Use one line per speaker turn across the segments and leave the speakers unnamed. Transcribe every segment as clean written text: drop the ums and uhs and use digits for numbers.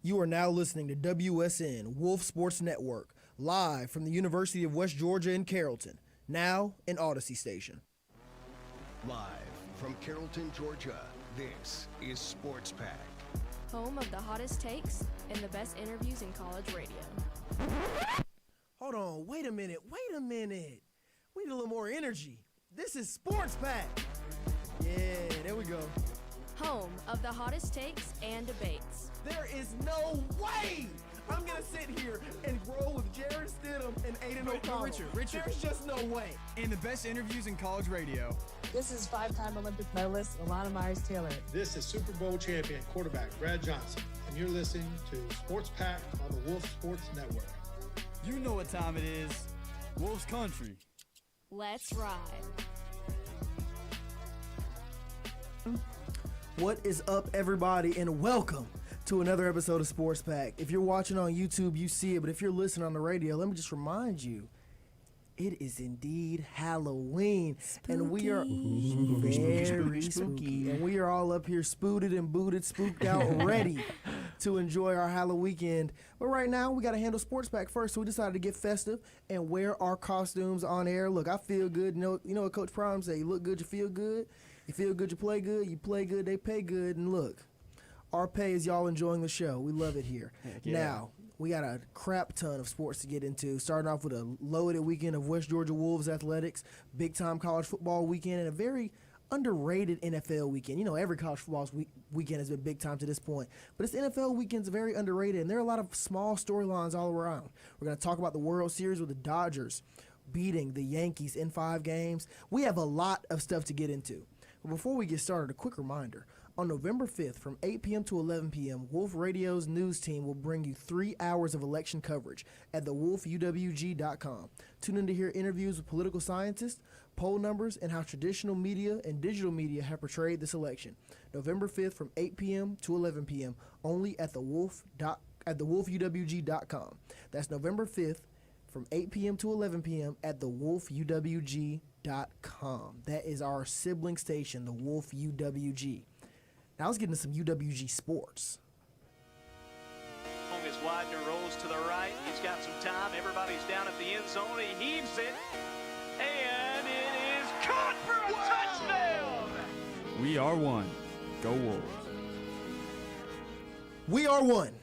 You are now listening to WSN, Wolf Sports Network, live from the University of West Georgia in Carrollton, now in Odyssey Station.
Live from Carrollton, Georgia, this is Sports Pack.
Home of the hottest takes and the best interviews in college radio.
Hold on, wait a minute. We need a little more energy. This is Sports Pack. Yeah, there we go.
Home of the hottest takes and debates.
There is no way I'm going to sit here and roll with Jared Stidham and Aiden O'Connell.
Richard.
There's just no way.
And the best interviews in college radio.
This is five-time Olympic medalist Alana Myers-Taylor.
This is Super Bowl champion quarterback Brad Johnson, and you're listening to Sports Pack on the Wolf Sports Network.
You know what time it is. Wolf's Country.
Let's ride.
What is up, everybody, and welcome to another episode of Sports Pack. If you're watching on YouTube, you see it, but if you're listening on the radio, let me just remind you, it is indeed Halloween, and we are very spooky, and we are all up here spooted and booted, spooked out, ready to enjoy our Halloween weekend. But right now, we got to handle Sports Pack first, so we decided to get festive and wear our costumes on air. Look, I feel good. You know what Coach Prime say? You look good, you feel good. You feel good, you play good, they pay good. And look, our pay is y'all enjoying the show. We love it here.
Yeah.
Now, we got a crap ton of sports to get into, starting off with a loaded weekend of West Georgia Wolves athletics, big-time college football weekend, and a very underrated NFL weekend. You know, every college football weekend has been big time to this point, but this NFL weekend's very underrated, and there are a lot of small storylines all around. We're going to talk about the World Series with the Dodgers beating the Yankees in 5 games. We have a lot of stuff to get into. But before we get started, a quick reminder. On November 5th from 8 p.m. to 11 p.m., Wolf Radio's news team will bring you 3 hours of election coverage at thewolfuwg.com. Tune in to hear interviews with political scientists, poll numbers, and how traditional media and digital media have portrayed this election. November 5th from 8 p.m. to 11 p.m. only at thewolfuwg.com. That's November 5th from 8 p.m. to 11 p.m. at thewolfuwg.com. That is our sibling station, the Wolf UWG. Now let's get into some UWG sports.
Long is Widener rolls to the right. He's got some time. Everybody's down at the end zone. He heaves it. And it is caught for a touchdown.
We are one. Go Wolves.
We are one.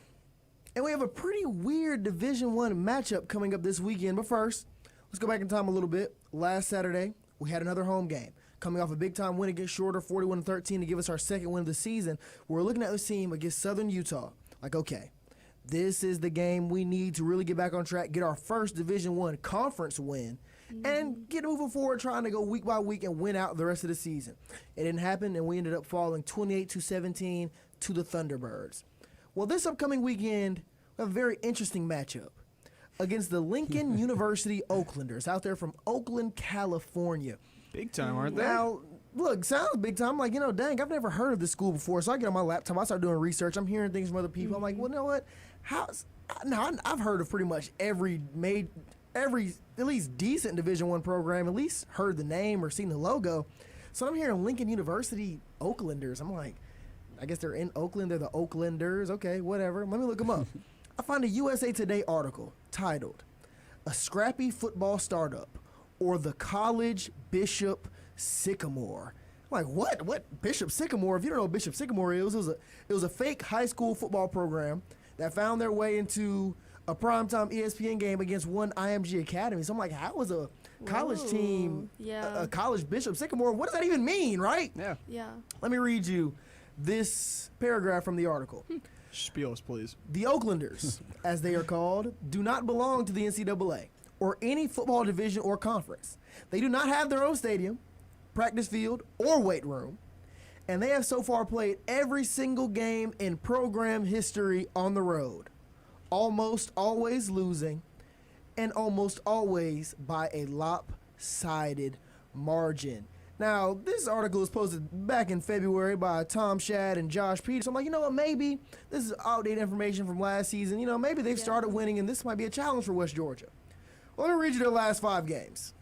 And we have a pretty weird Division I matchup coming up this weekend. But first, let's go back in time a little bit. Last Saturday, we had another home game. Coming off a big-time win against Shorter, 41-13, to give us our second win of the season. We're looking at this team against Southern Utah. Like, okay, this is the game we need to really get back on track, get our first Division I conference win, and get moving forward, trying to go week by week and win out the rest of the season. It didn't happen, and we ended up falling 28-17 to the Thunderbirds. Well, this upcoming weekend, we have a very interesting matchup against the Lincoln University Oaklanders out there from Oakland, California.
Big time, aren't they?
Now, look, sounds big time. I'm like, dang, I've never heard of this school before. So I get on my laptop, I start doing research. I'm hearing things from other people. I'm like, well, you know what? I've heard of pretty much every at least decent Division I program, at least heard the name or seen the logo. So I'm hearing Lincoln University Oaklanders. I'm like, I guess they're in Oakland. They're the Oaklanders. Okay, whatever. Let me look them up. I find a USA Today article titled, "A Scrappy Football Startup, or the College Bishop Sycamore." I'm like, what Bishop Sycamore? If you don't know what Bishop Sycamore is, it was a fake high school football program that found their way into a primetime ESPN game against one IMG Academy. So I'm like, how was a college team, a college Bishop Sycamore? What does that even mean, right?
Yeah.
Let me read you this paragraph from the article.
Spiel us, please.
The Oaklanders, as they are called, do not belong to the NCAA or any football division or conference. They do not have their own stadium, practice field, or weight room, and they have so far played every single game in program history on the road, almost always losing, and almost always by a lopsided margin. Now, this article was posted back in February by Tom Shad and Josh Peters. I'm like, you know what, maybe this is outdated information from last season. Maybe they've started winning, and this might be a challenge for West Georgia. Well, let me read you their last 5 games.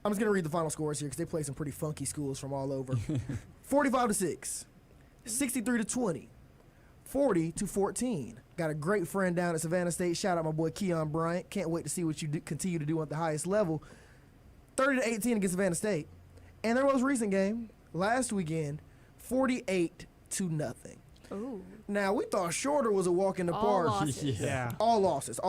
I'm just going to read the final scores here because they play some pretty funky schools from all over. 45-6, 63-20, 40-14. Got a great friend down at Savannah State. Shout out my boy Keon Bryant. Can't wait to see what you continue to do at the highest level. 30-18 against Savannah State. And their most recent game, last weekend, 48-0.
Ooh.
Now, we thought Shorter was a walk in the
All
park.
losses.
Yeah.
All losses.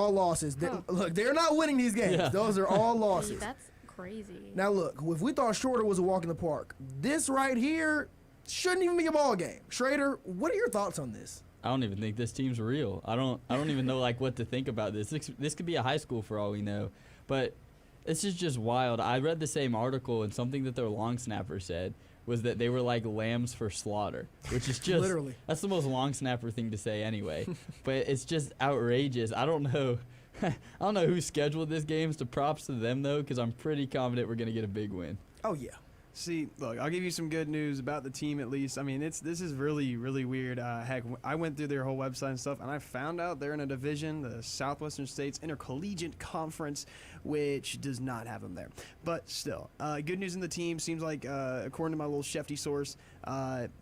Look, they're not winning these games.
Yeah.
Those are all
Dude,
losses.
that's crazy.
Now, look, if we thought Shorter was a walk in the park, this right here shouldn't even be a ball game. Schrader, what are your thoughts on this?
I don't even think this team's real. I don't even know like what to think about this. This could be a high school for all we know. But this is just wild. I read the same article, and something that their long snapper said was that they were like lambs for slaughter, which is just
Literally.
That's the most long snapper thing to say anyway. But it's just outrageous. I don't know. I don't know who scheduled this game. So props to them though, because I'm pretty confident we're gonna get a big win.
Oh, yeah.
See, look, I'll give you some good news about the team at least. I mean, this is really, really weird. Heck, I went through their whole website and stuff, and I found out they're in a division, the Southwestern States Intercollegiate Conference, which does not have them there. But still, good news in the team. Seems like, according to my little Shefty source,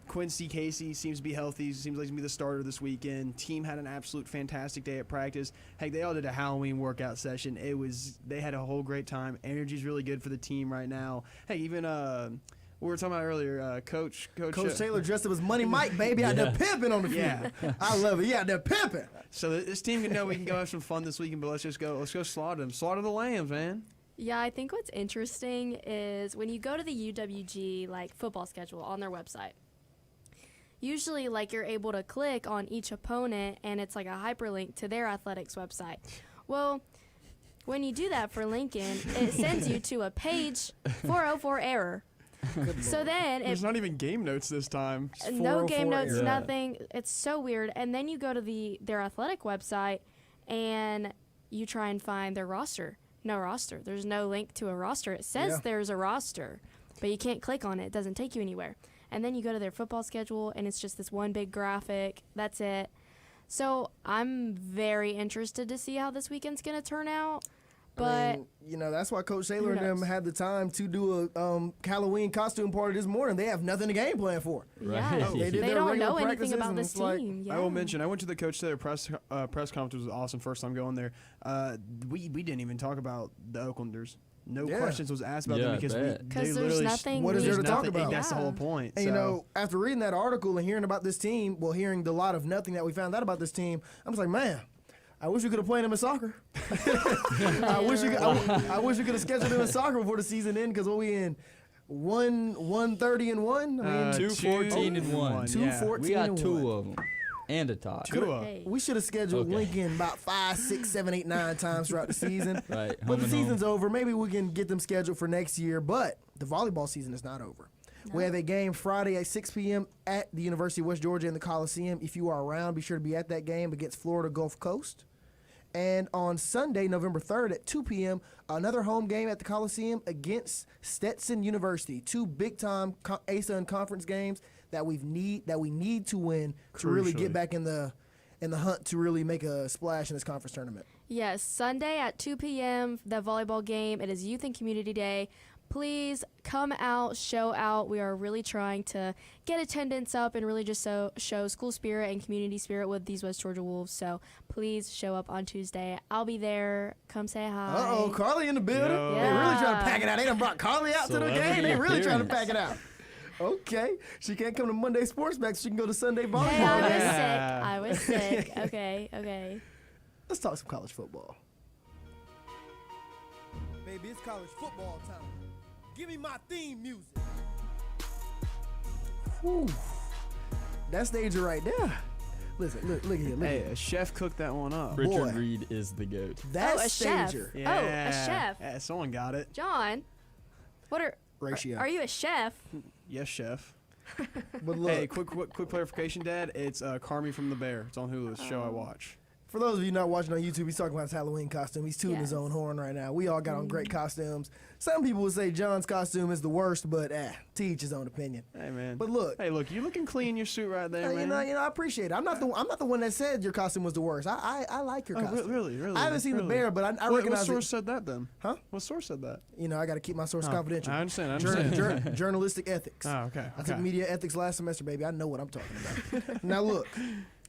Quincy Casey seems to be healthy. Seems like he's going to be the starter this weekend. Team had an absolute fantastic day at practice. Heck, they all did a Halloween workout session. They had a whole great time. Energy's really good for the team right now. Hey, even we were talking about earlier, Coach
Taylor dressed up as Money Mike, baby, out there pimping on the field.
Yeah.
I love it. Yeah, they're pimping.
So this team can know we can go have some fun this weekend, but let's go slaughter them. Slaughter the lambs, man.
Yeah, I think what's interesting is when you go to the UWG like football schedule on their website, usually like you're able to click on each opponent and it's like a hyperlink to their athletics website. Well, when you do that for Lincoln, it sends you to a page 404 error. So then
There's not even game notes this time.
no game
404
notes,
error.
nothing. It's so weird. And then you go to their athletic website and you try and find their roster. No roster. There's no link to a roster. It says there's a roster, but you can't click on it. It doesn't take you anywhere. And then you go to their football schedule and it's just this one big graphic. That's it. So I'm very interested to see how this weekend's going to turn out. But
I mean, that's why Coach Taylor and them
knows?
had the time to do a Halloween costume party this morning. They have nothing to game plan for.
yeah,
Right.
They did
they
their
don't
regular
know anything
practices
about
and
this
it's like-
team. Yeah.
I will mention, I went to the Coach Taylor press conference. It was awesome. First time going there. We didn't even talk about the Oaklanders. No
Yeah.
questions was asked about
Yeah,
them
I
because
bet.
they
'Cause there's
literally
nothing
What is there to
there's
talk
nothing-
about?
That's the
Yeah.
whole point.
And,
so.
after reading that article and hearing about this team, hearing the lot of nothing that we found out about this team, I'm just like, man, I wish we could have played them in soccer. I wish we could have scheduled them in soccer before the season ended because we in 130-1. I mean,
2-14-1.
2-14
We got
and
two
one.
of them and a tie.
Tua.
Hey.
We should have scheduled
Okay.
Lincoln about 5, 6, 7, 8, 9 times throughout the season.
Right.
But
Home
the
and
season's
home.
over. Maybe we can get them scheduled for next year. But the volleyball season is not over. We have a game Friday at 6 p.m. at the University of West Georgia in the Coliseum. If you are around, be sure to be at that game against Florida Gulf Coast. And on Sunday, November 3rd at 2 p.m., another home game at the Coliseum against Stetson University. Two big-time ASA and conference games that we need to win to really
Crucially.
get back in the hunt to really make a splash in this conference tournament.
Yes, Sunday at 2 p.m., the volleyball game. It is Youth and Community Day. Please come out, show out. We are really trying to get attendance up and really just show school spirit and community spirit with these West Georgia Wolves. So please show up on Tuesday. I'll be there. Come say hi.
Uh-oh, Carly in the building.
Yo.
They really trying to
Yeah.
pack it out. They done brought Carly out to the
Celebrity
game. They really trying to
appearance.
pack it out. Okay. She can't come to Monday Sports Back, so she can go to Sunday volleyball.
Hey, I was
Yeah.
sick. I was sick. Okay.
Let's talk some college football.
Baby, it's college football time. Give me my theme music.
Whew. That stager right there. Listen, look here. Look
Hey,
here.
a chef cooked that one up.
Richard
Boy.
Reed is the GOAT.
That
Oh, a chef.
stager.
Oh, a chef.
Yeah, someone got it.
John,
Ratio.
are you a chef?
Yes, chef.
But look,
Hey, quick clarification, Dad. It's Carmi from the Bear. It's on Hulu. It's a show I watch.
for those of you not watching on YouTube, he's talking about his Halloween costume. He's tooting his
Yes.
own horn right now. We all got on great costumes. Some people would say John's costume is the worst, but to each his own opinion.
Hey, man.
But look,
Hey, look, you looking clean in your suit right there,
you
man.
know, I appreciate it. I'm not the one that said your costume was the worst. I like your
Oh,
costume.
really?
I haven't seen
Really?
the bear, but I
What
recognize
source
it.
said that then?
Huh?
What source said that?
You know, I got to keep my source confidential.
I understand.
Journalistic ethics.
Oh, okay.
I took media ethics last semester, baby. I know what I'm talking about. Now look,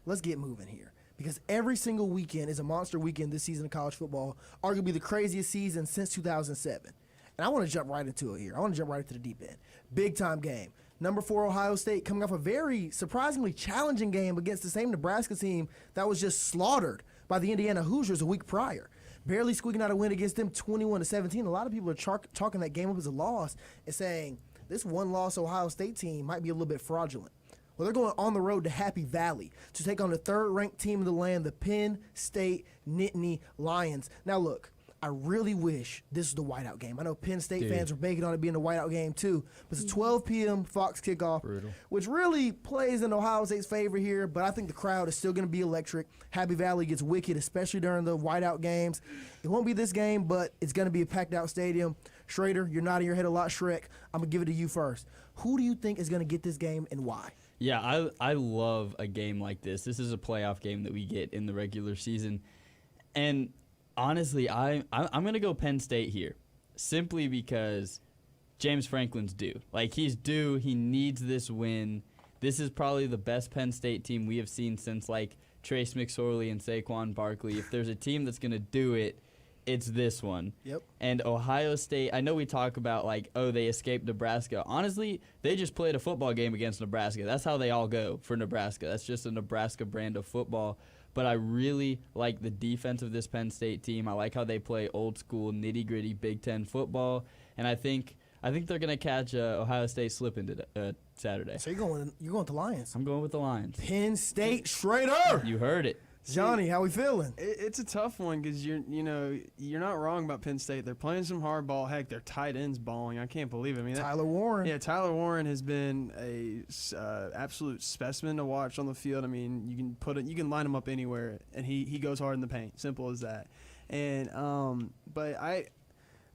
let's get moving here. Because every single weekend is a monster weekend this season of college football, arguably the craziest season since 2007. And I want to jump right into it here. I want to jump right into the deep end. Big time game. Number 4 Ohio State coming off a very surprisingly challenging game against the same Nebraska team that was just slaughtered by the Indiana Hoosiers a week prior. Barely squeaking out a win against them 21-17. A lot of people are chalking that game up as a loss and saying this one-loss Ohio State team might be a little bit fraudulent. Well, they're going on the road to Happy Valley to take on the 3rd-ranked team in the land, the Penn State Nittany Lions. Now, look, I really wish this was the whiteout game. I know Penn State fans are banking on it being the whiteout game too, but it's a 12 p.m. Fox kickoff, which really plays in Ohio State's favor here, but I think the crowd is still going to be electric. Happy Valley gets wicked, especially during the whiteout games. It won't be this game, but it's going to be a packed-out stadium. Schrader, you're nodding your head a lot, Shrek. I'm going to give it to you first. Who do you think is going to get this game and why?
Yeah, I love a game like this. This is a playoff game that we get in the regular season. And honestly, I'm going to go Penn State here simply because James Franklin's due. Like, he's due. He needs this win. This is probably the best Penn State team we have seen since, like, Trace McSorley and Saquon Barkley. If there's a team that's going to do it, it's this one.
Yep.
And Ohio State, I know we talk about, like, oh, they escaped Nebraska. Honestly, they just played a football game against Nebraska. That's how they all go for Nebraska. That's just a Nebraska brand of football. But I really like the defense of this Penn State team. I like how they play old school, nitty-gritty Big Ten football. And I think they're going to catch Ohio State slipping Saturday.
So you're going with the Lions?
I'm going with the Lions.
Penn State Schrader.
You heard it.
Johnny, how we feeling?
It's a tough one because you're not wrong about Penn State. They're playing some hard ball. Heck, their tight ends balling. I can't believe it. I mean,
Tyler Warren.
Yeah, Tyler Warren has been a absolute specimen to watch on the field. I mean, you can line him up anywhere, and he goes hard in the paint. Simple as that. And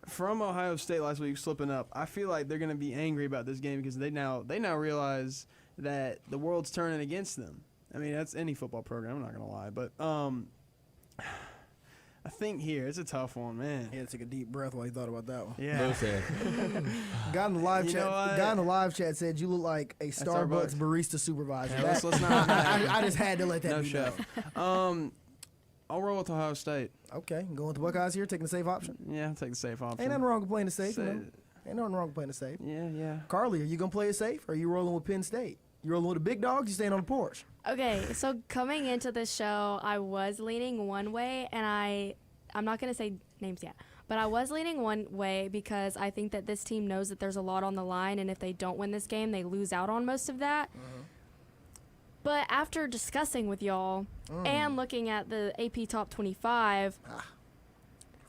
from Ohio State last week slipping up, I feel like they're going to be angry about this game because they now realize that the world's turning against them. I mean, that's any football program, I'm not going to lie. But I think here, it's a tough one, man.
Yeah, take a deep breath while you thought about that one.
Yeah.
Guy in the live chat said you look like a Starbucks barista supervisor.
Yeah, let's not.
I just had to let that be
chef.
known.
I'll roll with Ohio State.
Okay, going with the Buckeyes here, taking the safe option.
Yeah, I'll take the safe option.
Ain't nothing wrong with playing it safe. Ain't nothing wrong with playing it safe.
Yeah.
Carly, are you going to play it safe, or are you rolling with Penn State? You rolling with the big dogs? You staying on the porch?
Okay, so coming into this show, I was leaning one way, and I'm not going to say names yet, but I was leaning one way because I think that this team knows that there's a lot on the line, and if they don't win this game, they lose out on most of that. But after discussing with y'all and looking at the AP Top 25,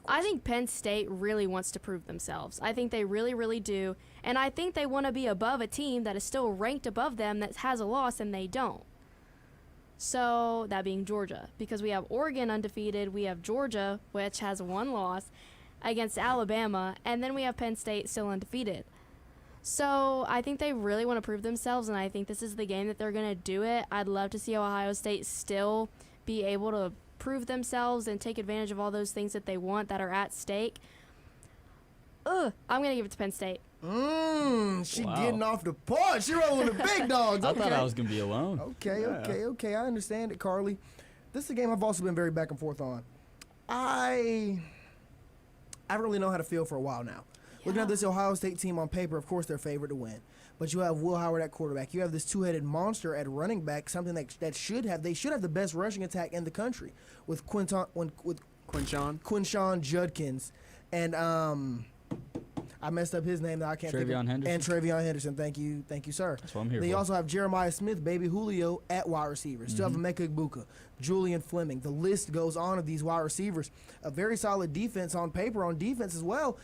I think Penn State really wants to prove themselves. I think they really, really do. And I think they want to be above a team that is still ranked above them that has a loss and they don't. So, that being Georgia. Because we have Oregon undefeated, we have Georgia, which has one loss, against Alabama, and then we have Penn State still undefeated. So, I think they really want to prove themselves, and I think this is the game that they're going to do it. I'd love to see Ohio State still be able to prove themselves and take advantage of all those things that they want that are at stake. I'm going to give it to Penn State.
She getting off the porch. She rolling with the big dogs.
I thought I was going to be alone.
Okay. I understand it, Carly. This is a game I've also been very back and forth on. I don't really know how to feel for a while now. Looking at this Ohio State team on paper, of course they're favored to win. But you have Will Howard at quarterback. You have this two-headed monster at running back, something that should have the best rushing attack in the country with Quinshawn Judkins and I messed up his name that I can't think of.
Henderson.
And Travion Henderson. Thank you, sir.
That's what I'm here
They
for.
also have Jeremiah Smith, Baby Julio at wide receiver. Still have Emeka Egbuka, Julian Fleming. The list goes on of these wide receivers. A very solid defense on paper, on defense as well.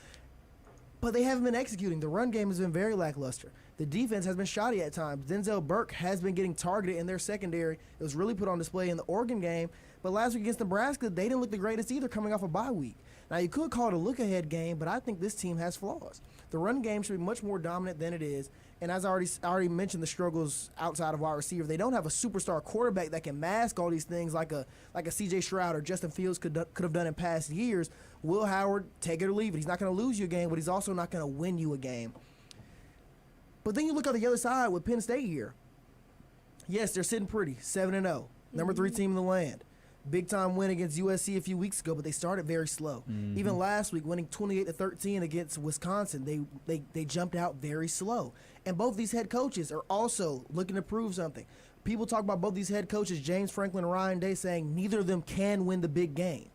But they haven't been executing. The run game has been very lackluster. The defense has been shoddy at times. Denzel Burke has been getting targeted in their secondary. It was really put on display in the Oregon game. But last week against Nebraska, they didn't look the greatest either coming off a bye week. Now, you could call it a look-ahead game, but I think this team has flaws. The run game should be much more dominant than it is. And as I already mentioned, the struggles outside of wide receiver. They don't have a superstar quarterback that can mask all these things like a C.J. Stroud or Justin Fields could have done in past years. Will Howard, take it or leave it. He's not going to lose you a game, but he's also not going to win you a game. But then you look on the other side with Penn State here. Yes, they're sitting pretty, 7-0. number 3 team in the land. Big time win against USC a few weeks ago, but they started very slow. Even last week, winning 28-13 against Wisconsin, they jumped out very slow. And both these head coaches are also looking to prove something. People talk about both these head coaches, James Franklin and Ryan Day, saying neither of them can win the big game.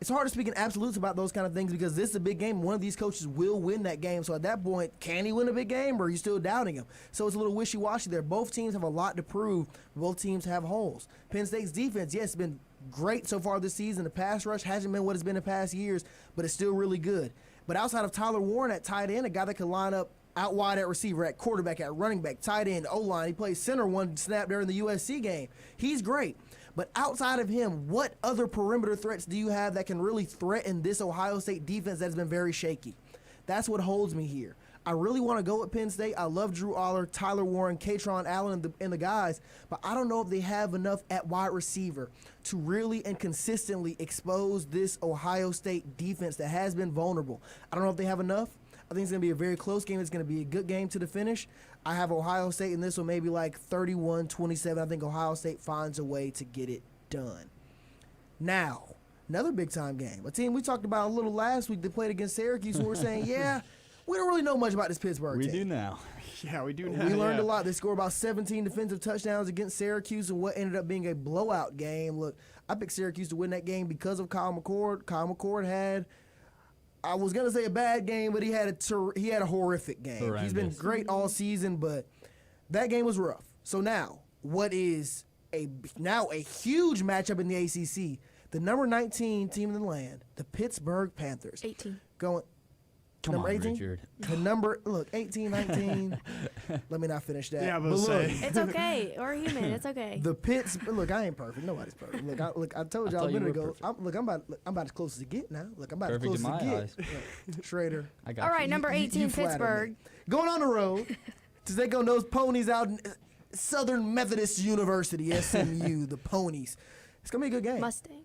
It's hard to speak in absolutes about those kind of things because this is a big game. One of these coaches will win that game. So at that point, can he win a big game or are you still doubting him? So it's a little wishy-washy there. Both teams have a lot to prove. Both teams have holes. Penn State's defense, yes, it's been great so far this season. The pass rush hasn't been what it's been in past years, but it's still really good. But outside of Tyler Warren at tight end, a guy that can line up out wide at receiver, at quarterback, at running back, tight end, O-line. He plays center one snap during the USC game. He's great. But outside of him, what other perimeter threats do you have that can really threaten this Ohio State defense that's been very shaky? That's what holds me here. I really want to go with Penn State. I love Drew Aller, Tyler Warren, Katron Allen, and the guys, but I don't know if they have enough at wide receiver to really and consistently expose this Ohio State defense that has been vulnerable. I don't know if they have enough. I think it's going to be a very close game. It's going to be a good game to the finish. I have Ohio State in this one maybe like 31-27. I think Ohio State finds a way to get it done. Now, another big-time game. A team we talked about a little last week that played against Syracuse, and we're saying, yeah, we don't really know much about this Pittsburgh team.
We do now.
Yeah, we do now.
We learned a lot. They scored about 17 defensive touchdowns against Syracuse in what ended up being a blowout game. Look, I picked Syracuse to win that game because of Kyle McCord. Kyle McCord had, I was going to say a bad game, but he had a horrific game.
Horrendous.
He's been great all season, but that game was rough. So now, what is now a huge matchup in the ACC? The number 19 team in the land, the Pittsburgh Panthers.
18.
Going.
Come
number
on,
18?
Richard.
The number, look, 18, 19. Let me not finish that.
Yeah,
but
but
look,
say.
It's okay. We're human. It's okay.
the Look, I ain't perfect. Nobody's perfect. Look, I told y'all a
thought you
minute
were
ago. I'm about as close as it get now. Look, I'm about
Perfect
as
in
close
my
as it get. Look, Schrader.
I got
All
you.
right, number 18,
you flatter
Pittsburgh.
me. Going on the road to take on those ponies out in Southern Methodist University, SMU, the ponies. It's gonna be a good game.
Mustangs.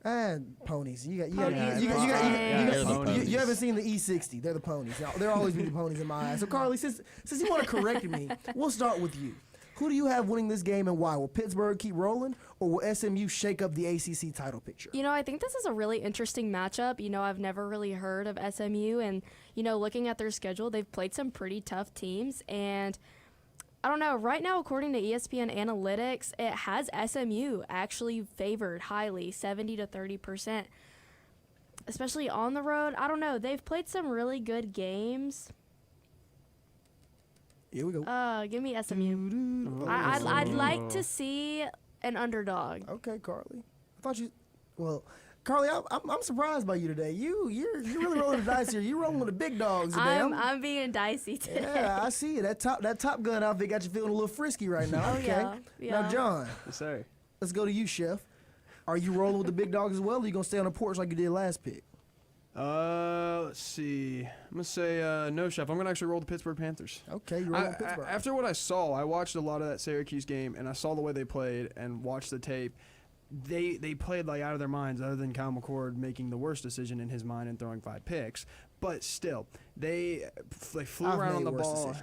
And ponies. You
Ponies.
haven't seen the E60. They're the ponies. They're always be the ponies in my eyes. So Carly, since you want to correct me, we'll start with you. Who do you have winning this game and why? Will Pittsburgh keep rolling, or will SMU shake up the ACC title picture?
You know, I think this is a really interesting matchup. You know, I've never really heard of SMU, and, you know, looking at their schedule, they've played some pretty tough teams, and I don't know. Right now, according to ESPN Analytics, it has SMU actually favored highly, 70-30%, especially on the road. I don't know. They've played some really good games.
Here we go.
Give me SMU. I'd like to see an underdog.
Okay, Carly. I thought you. Well, Carly, I'm surprised by you today. You're really rolling the dice here. You're rolling with the big dogs today.
I'm being dicey today.
Yeah, I see it. That Top Gun outfit got you feeling a little frisky right now.
Oh,
Okay.
yeah.
Now, John,
Yes, sir.
let's go to you, Chef. Are you rolling with the big dogs as well, or are you gonna stay on the porch like you did last pick?
Let's see. I'm gonna say no, Chef. I'm gonna actually roll the Pittsburgh Panthers.
Okay, you're rolling with Pittsburgh.
After what I saw, I watched a lot of that Syracuse game, and I saw the way they played and watched the tape. They played like out of their minds, other than Kyle McCord making the worst decision in his mind and throwing 5 picks. But still, they flew around on the ball.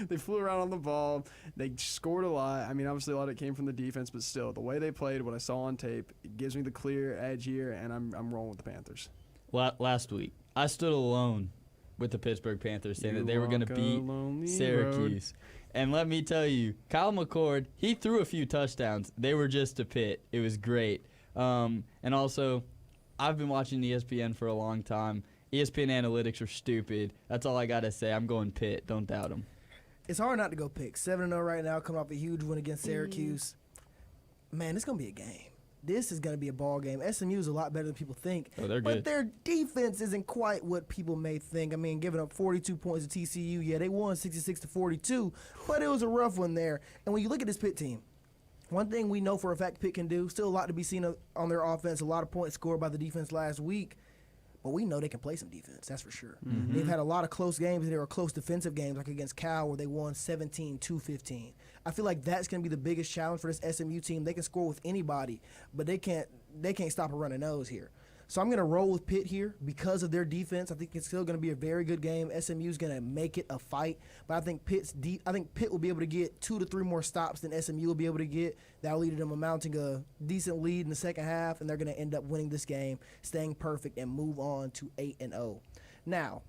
They flew around on the ball. They scored a lot. I mean, obviously a lot of it came from the defense, but still, the way they played, what I saw on tape, it gives me the clear edge here, and I'm rolling with the Panthers.
Last week, I stood alone with the Pittsburgh Panthers saying that they were going to
walk a
beat
lonely
Syracuse. And let me tell you, Kyle McCord, he threw a few touchdowns. They were just a pit. It was great. And also, I've been watching ESPN for a long time. ESPN analytics are stupid. That's all I got to say. I'm going Pitt. Don't doubt them.
It's hard not to go pick. 7-0 right now, coming off a huge win against Syracuse. Man, it's going to be a game. This is going to be a ball game. SMU is a lot better than people think.
Oh, they're
but
good.
their defense isn't quite what people may think. I mean, giving up 42 points to TCU, yeah, they won 66-42, but it was a rough one there. And when you look at this Pitt team, one thing we know for a fact Pitt can do, still a lot to be seen on their offense, a lot of points scored by the defense last week, but we know they can play some defense, that's for sure.
Mm-hmm.
They've had a lot of close games, and they were close defensive games, like against Cal, where they won 17-15. I feel like that's going to be the biggest challenge for this SMU team. They can score with anybody, but they can't stop a running nose here. So I'm going to roll with Pitt here because of their defense. I think it's still going to be a very good game. SMU's going to make it a fight, but I think Pitt will be able to get 2 to 3 more stops than SMU will be able to get. That will lead to them mounting a decent lead in the second half, and they're going to end up winning this game, staying perfect, and move on to 8-0. Now,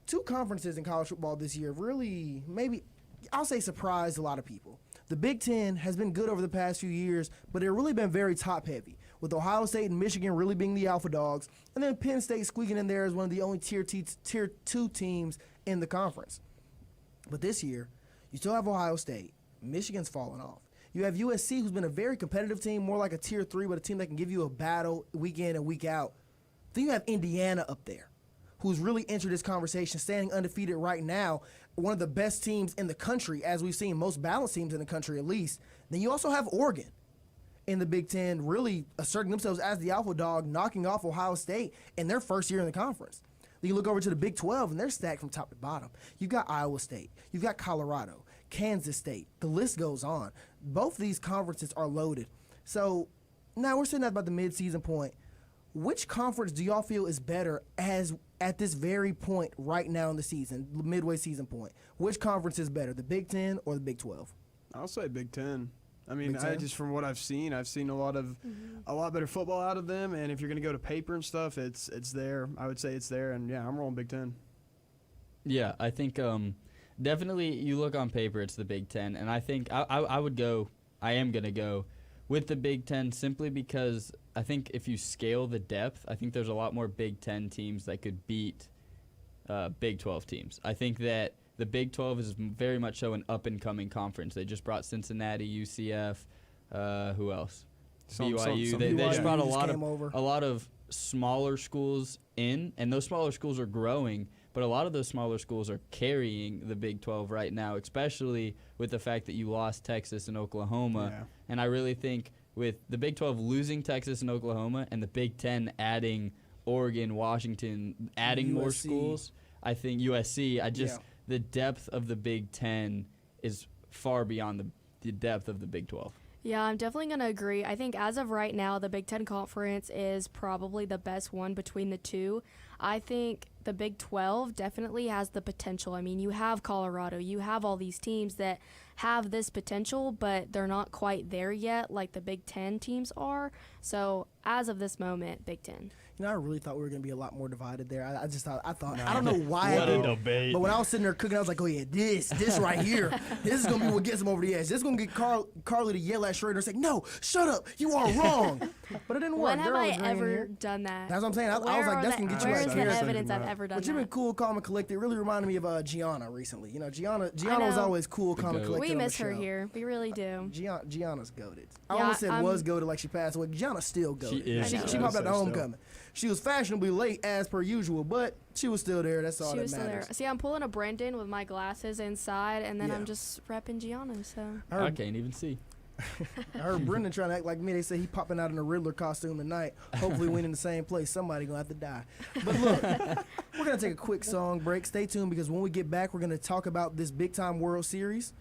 2 conferences in college football this year really, maybe, I'll say surprised a lot of people. The Big Ten has been good over the past few years, but it's really been very top-heavy, with Ohio State and Michigan really being the alpha dogs, and then Penn State squeaking in there as one of the only Tier 2 teams in the conference. But this year, you still have Ohio State. Michigan's fallen off. You have USC, who's been a very competitive team, more like a Tier 3, but a team that can give you a battle week in and week out. Then you have Indiana up there, who's really entered this conversation, standing undefeated right now, one of the best teams in the country, as we've seen, most balanced teams in the country at least. Then you also have Oregon in the Big Ten, really asserting themselves as the alpha dog, knocking off Ohio State in their first year in the conference. Then you look over to the Big 12, and they're stacked from top to bottom. You've got Iowa State. You've got Colorado, Kansas State. The list goes on. Both of these conferences are loaded. So now we're sitting at about the midseason point. Which conference do y'all feel is better at this very point right now in the season, midway season point? Which conference is better, the Big 10 or the Big 12?
I'll say Big 10. I mean,
Big Ten?
just from what I've seen a lot better football out of them. And if you're going to go to paper and stuff, it's there. I would say it's there. And yeah, I'm rolling Big 10.
Yeah, I think definitely you look on paper, it's the Big Ten, and I think I would go. I am gonna go with the Big Ten simply because I think if you scale the depth, I think there's a lot more Big Ten teams that could beat Big 12 teams. I think that the Big 12 is very much so an up-and-coming conference. They just brought Cincinnati, UCF, who else? BYU. They just brought a lot of smaller schools in, and those smaller schools are growing, but a lot of those smaller schools are carrying the Big 12 right now, especially with the fact that you lost Texas and Oklahoma.
Yeah.
And I really think with the Big 12 losing Texas and Oklahoma and the Big 10 adding Oregon, Washington, adding
USC.
more schools, I think USC, the depth of the Big 10 is far beyond the depth of the Big 12.
Yeah, I'm definitely going to agree. I think as of right now, the Big Ten Conference is probably the best one between the two. I think the Big 12 definitely has the potential. I mean, you have Colorado. You have all these teams that have this potential, but they're not quite there yet like the Big 10 teams are. So as of this moment, Big 10.
You know, I really thought we were going to be a lot more divided there. I don't know why
What
I
a
did.
debate.
But when I was sitting there cooking, I was like, oh, yeah, this right here, this is going to be what gets him over the edge. This is going to get Carly to yell at Schrader and say, no, shut up, you are wrong. But it didn't work.
When have
They're
I
always agreeing
ever
here.
done that?
That's what I'm saying. I was like, that's going to get you
Where
out
is
here.
the evidence I've ever done
But you've been
that?
cool, calm, and collected. It really reminded me of Gianna recently. You know, Gianna
I
was
know.
always cool, calm, and collected
We
on the
miss her
show.
here. We really do.
Gianna's goated. I
Yeah,
almost said was goated like she passed away. Gianna's still goated.
She is.
She
I know.
popped out the
So
homecoming. She was fashionably late as per usual, but she was still there. That's all
She
that
was still
matters.
there. See, I'm pulling a Brendan with my glasses inside, and then
Yeah.
I'm just repping Gianna. So
I can't even see.
I heard Brendan trying to act like me. They say he popping out in a Riddler costume tonight. Hopefully we in the same place. Somebody gonna have to die. But look, we're gonna take a quick song break. Stay tuned because when we get back, we're gonna talk about this big time World Series.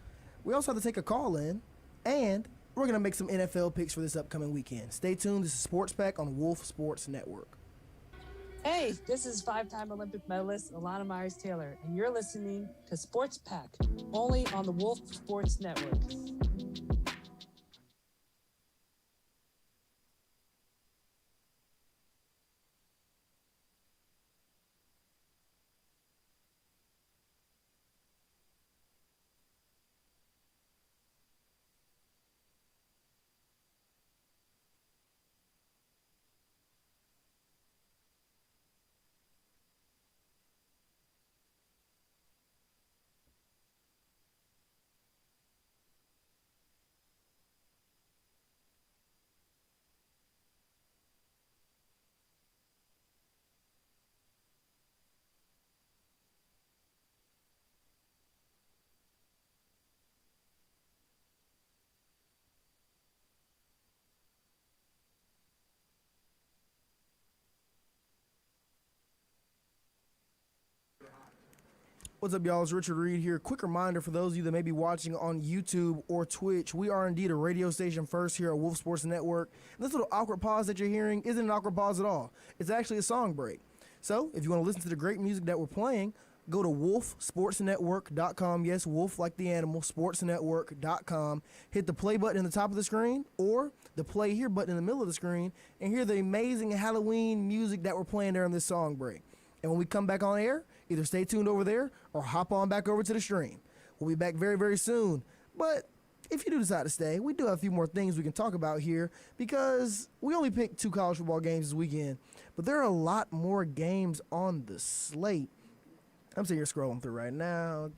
We also have to take a call in, and we're gonna make some NFL picks for this upcoming weekend. Stay tuned. This is Sports Pack on Wolf Sports Network.
Hey, this is 5-time Olympic medalist Alana Myers-Taylor, and you're listening to Sports Pack, only on the Wolf Sports Network.
What's up, y'all? It's Richard Reed here. Quick reminder for those of you that may be watching on YouTube or Twitch, we are indeed a radio station first here at Wolf Sports Network. And this little awkward pause that you're hearing isn't an awkward pause at all. It's actually a song break. So if you want to listen to the great music that we're playing, go to wolfsportsnetwork.com. Yes, wolf like the animal, sportsnetwork.com. Hit the play button in the top of the screen or the play here button in the middle of the screen and hear the amazing Halloween music that we're playing during this song break. And when we come back on air, either stay tuned over there or hop on back over to the stream. We'll be back very, very soon. But if you do decide to stay, we do have a few more things we can talk about here because we only picked 2 college football games this weekend, but there are a lot more games on the slate. I'm sitting here scrolling through right now.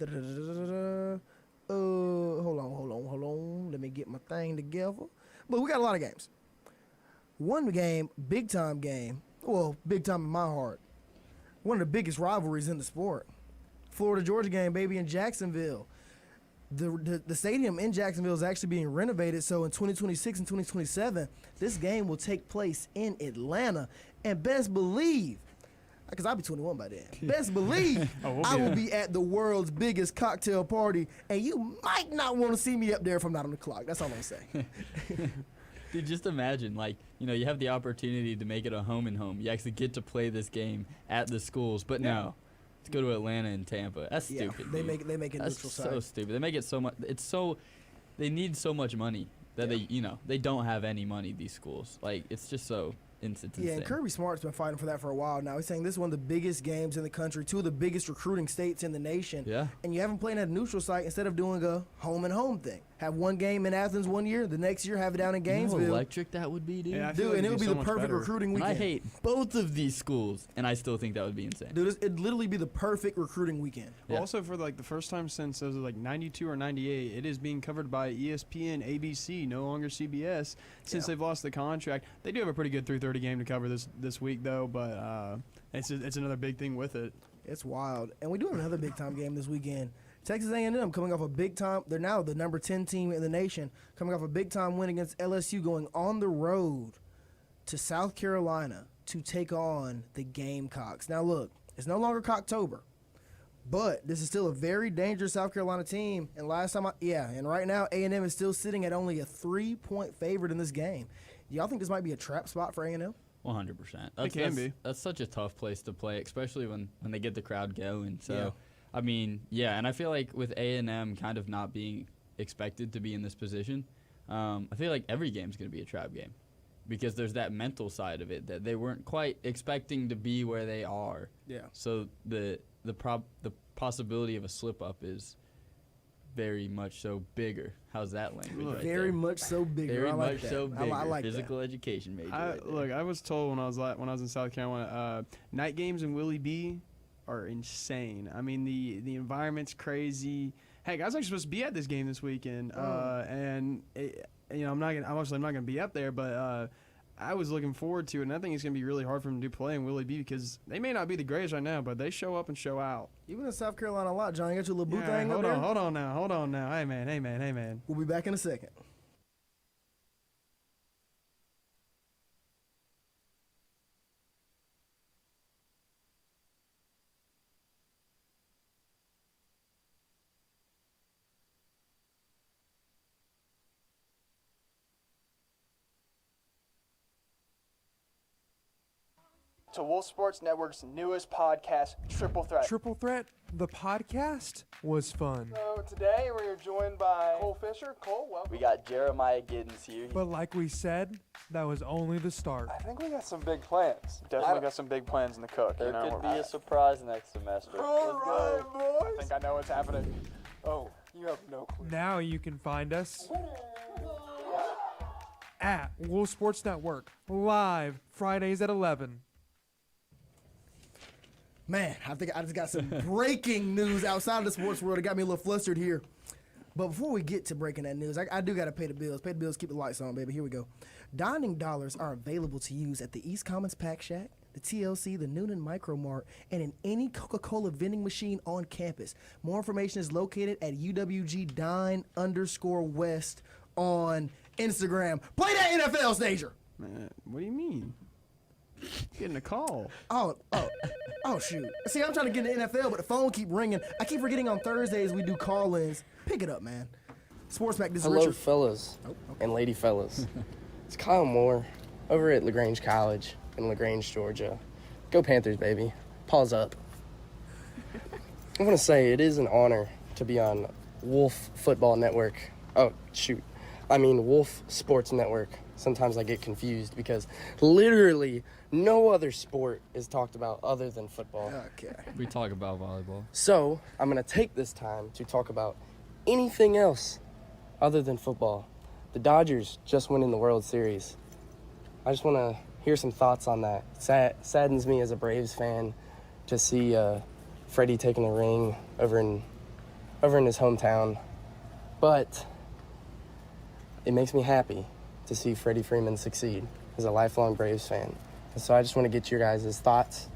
Hold on. Let me get my thing together. But we got a lot of games. One game, big time game. Well, big time in my heart. One of the biggest rivalries in the sport. Florida-Georgia game, baby, in Jacksonville. The stadium in Jacksonville is actually being renovated, so in 2026 and 2027, this game will take place in Atlanta. And best believe, because I'll be 21 by then, best believe I will be at the world's biggest cocktail party, and you might not want to see me up there if I'm not on the clock. That's all I'm going to say.
Dude, just imagine, you have the opportunity to make it a home and home. You actually get to play this game at the schools, but no. To go to Atlanta and Tampa. That's stupid.
They make it
That's
neutral
so
site.
stupid. They make it so much. They need so much money that they don't have any money. These schools, it's just so insane.
Yeah, and Kirby Smart's been fighting for that for a while now. He's saying this is one of the biggest games in the country, 2 of the biggest recruiting states in the nation.
Yeah.
And you have them playing at a neutral site instead of doing a home and home thing. Have one game in Athens one year, the next year have it down in Gainesville.
You know how electric that would be, dude.
Yeah,
And it would be the perfect recruiting weekend.
I hate both of these schools, and I still think that would be insane.
Dude, it'd literally be the perfect recruiting weekend.
Yeah.
Also, for the first time since 92 or 98, it is being covered by ESPN, ABC, no longer CBS. Since they've lost the contract, they do have a pretty good 3:30 game to cover this week though. But it's another big thing with it.
It's wild. And we do have another big time game this weekend. Texas A&M coming off a big time. They're now the number 10 team in the nation, coming off a big time win against LSU, going on the road to South Carolina to take on the Gamecocks. Now look, it's no longer Cocktober, but this is still a very dangerous South Carolina team. And and right now A&M is still sitting at only a 3-point favorite in this game. Y'all think this might be a trap spot for A&M?
100%.
It can be.
That's such a tough place to play, especially when they get the crowd going. So, and I feel like with A&M kind of not being expected to be in this position, I feel like every game's going to be a trap game because there's that mental side of it that they weren't quite expecting to be where they are.
Yeah.
So the possibility of a slip up is very much so bigger. How's that language? Right
Very
there?
much so bigger.
Very
I like
much
that.
so bigger.
I like
Physical education major.
I was told when I was in South Carolina, night games in Willie B are insane. I mean, the environment's crazy. Heck, I was actually supposed to be at this game this weekend, and I'm not gonna be up there, but I was looking forward to it, and I think it's gonna be really hard for them to play in Willie B because they may not be the greatest right now, but they show up and show out.
Even in South Carolina a lot, John. You got your little booth thing up
hold
there?
on now. Hey man.
We'll be back in a second.
To Wolf Sports Network's newest podcast, Triple Threat.
Triple Threat, the podcast, was fun.
So today we are joined by Cole Fisher. Cole, welcome.
We got Jeremiah Giddens here.
But like we said, that was only the start.
I think we got some big plans. Definitely got some big plans in the cook.
There could be a surprise next semester.
All right, boys. I think I know what's happening. Oh, you have no clue.
Now you can find us at Wolf Sports Network, live Fridays at 11.
Man, I think I just got some breaking news outside of the sports world. It got me a little flustered here. But before we get to breaking that news, I do got to pay the bills. Pay the bills, keep the lights on, baby. Here we go. Dining dollars are available to use at the East Commons Pack Shack, the TLC, the Noonan Micro Mart, and in any Coca-Cola vending machine on campus. More information is located at UWG_Dine_West on Instagram. Play that NFL, Stager.
Man, what do you mean? Getting a call.
Oh, shoot. See, I'm trying to get in the NFL, but the phone keep ringing. I keep forgetting on Thursdays we do call-ins. Pick it up, man. Sports Pack, this is
Hello,
Richard.
fellas and lady fellas. It's Kyle Moore over at LaGrange College in LaGrange, Georgia. Go Panthers, baby. Paws up. I want to say it is an honor to be on Wolf Football Network. Oh, shoot. I mean Wolf Sports Network. Sometimes I get confused because literally no other sport is talked about other than football.
Okay.
We talk about volleyball.
So I'm going to take this time to talk about anything else other than football. The Dodgers just won in the World Series. I just want to hear some thoughts on that. Saddens me as a Braves fan to see Freddie taking a ring over in his hometown. But it makes me happy to see Freddie Freeman succeed as a lifelong Braves fan. And so I just want to get your guys' thoughts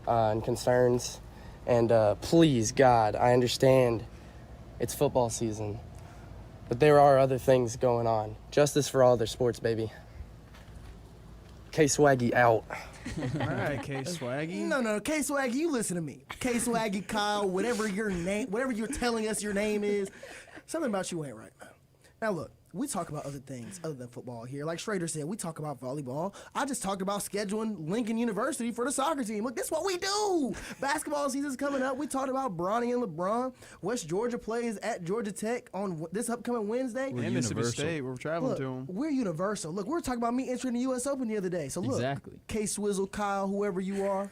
and concerns. And please, God, I understand it's football season, but there are other things going on. Justice for all their sports, baby. K-Swaggy out.
All right, K-Swaggy.
No, K-Swaggy, you listen to me. K-Swaggy, Kyle, whatever your name, whatever you're telling us your name is, something about you ain't right. Now look, we talk about other things other than football here. Like Schrader said, we talk about volleyball. I just talked about scheduling Lincoln University for the soccer team. Look, this is what we do. Basketball season's coming up. We talked about Bronny and LeBron. West Georgia plays at Georgia Tech on this upcoming Wednesday.
And Mississippi State, we're traveling
Look,
to them.
we're universal. Look, we were talking about me entering the U.S. Open the other day. So look,
Exactly.
K-Swizzle, Kyle, whoever you are,